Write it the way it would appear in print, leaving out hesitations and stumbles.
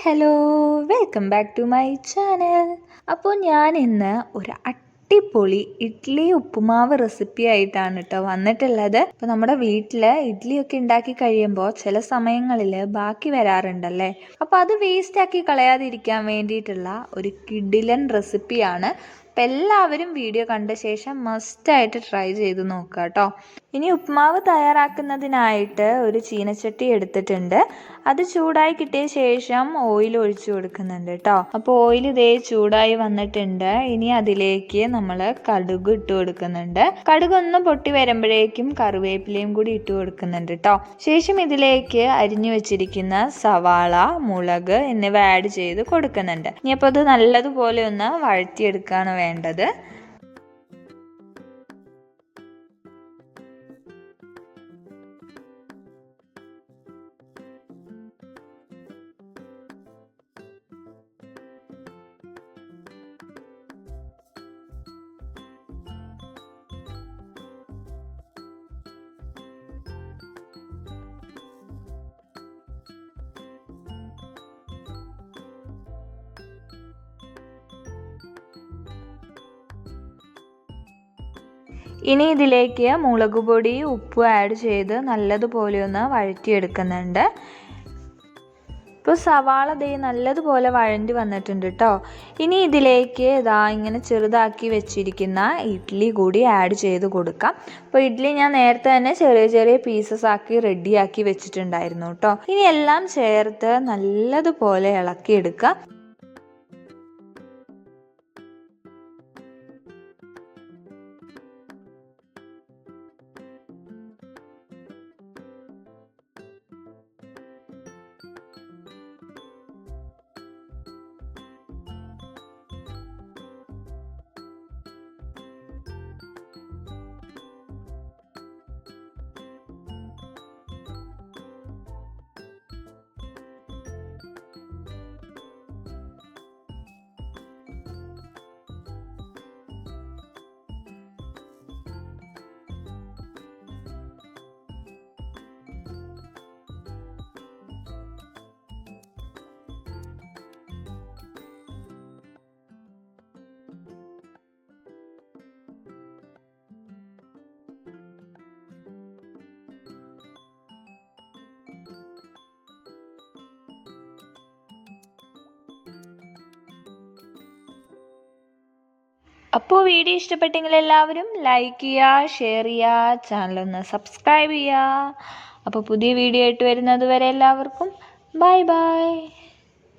Hello, welcome back to my channel. അപ്പോൾ ഞാൻ ഇന്ന് ഒരു അടിപൊളി ഇഡ്ഡലി ഉപ്പുമാവ് റെസിപ്പി ആയിട്ടാണ് കേട്ടോ വന്നിട്ടുള്ളത്. അപ്പോൾ നമ്മുടെ വീട്ടിൽ ഇഡ്ഡലിയൊക്കെ ഉണ്ടാക്കി കഴിയുമ്പോൾ ചില സമയങ്ങളിൽ ബാക്കി വരാറുണ്ടല്ലേ. അപ്പോൾ അത് വേസ്റ്റാക്കി കളയാതിരിക്കാൻ വേണ്ടിയിട്ടുള്ള ഒരു കിടിലൻ റെസിപ്പിയാണ്. അപ്പം എല്ലാവരും വീഡിയോ കണ്ട ശേഷം മസ്റ്റായിട്ട് ട്രൈ ചെയ്ത് നോക്കുക കേട്ടോ. ഇനി ഉപ്പുമാവ് തയ്യാറാക്കുന്നതിനായിട്ട് ഒരു ചീനച്ചട്ടി എടുത്തിട്ടുണ്ട്. അത് ചൂടായി കിട്ടിയ ശേഷം ഓയിൽ ഒഴിച്ചു കൊടുക്കുന്നുണ്ട് കേട്ടോ. അപ്പോൾ ഓയിൽ ഇതേ ചൂടായി വന്നിട്ടുണ്ട്. ഇനി അതിലേക്ക് നമ്മൾ കടുക് ഇട്ട് കൊടുക്കുന്നുണ്ട്. കടുക് ഒന്ന് പൊട്ടി വരുമ്പോഴേക്കും കറിവേപ്പിലയും കൂടി ഇട്ട് കൊടുക്കുന്നുണ്ട് കേട്ടോ. ശേഷം ഇതിലേക്ക് അരിഞ്ഞു വെച്ചിരിക്കുന്ന സവാള, മുളക് എന്നിവ ആഡ് ചെയ്ത് കൊടുക്കുന്നുണ്ട്. ഇനി അപ്പോൾ അത് നല്ലതുപോലെ ഒന്ന് വഴറ്റിയെടുക്കുകയാണ് വേണ്ടത്. ഇനി ഇതിലേക്ക് മുളക് പൊടി, ഉപ്പ് ആഡ് ചെയ്ത് നല്ലതുപോലെ ഒന്ന് വഴറ്റിയെടുക്കുന്നുണ്ട്. ഇപ്പോൾ സവാള നല്ലതുപോലെ വഴണ്ടി വന്നിട്ടുണ്ട് കേട്ടോ. ഇനി ഇതിലേക്ക് ഇങ്ങനെ ചെറുതാക്കി വെച്ചിരിക്കുന്ന ഇഡ്ഡലി കൂടി ആഡ് ചെയ്ത് കൊടുക്കാം. അപ്പോൾ ഇഡ്ഡലി ഞാൻ നേരത്തെ തന്നെ ചെറിയ ചെറിയ പീസസ് ആക്കി റെഡിയാക്കി വെച്ചിട്ടുണ്ടായിരുന്നു കേട്ടോ. ഇനി എല്ലാം ചേർത്ത് നല്ലതുപോലെ ഇളക്കിയെടുക്കുക. അപ്പോൾ വീഡിയോ ഇഷ്ടപ്പെട്ടെങ്കിൽ എല്ലാവരും ലൈക്ക് ചെയ്യുക, ഷെയർ ചെയ്യുക, ചാനലൊന്ന് സബ്സ്ക്രൈബ് ചെയ്യുക. അപ്പോൾ പുതിയ വീഡിയോ ആയിട്ട് വരുന്നത് വരെ എല്ലാവർക്കും ബൈ ബൈ.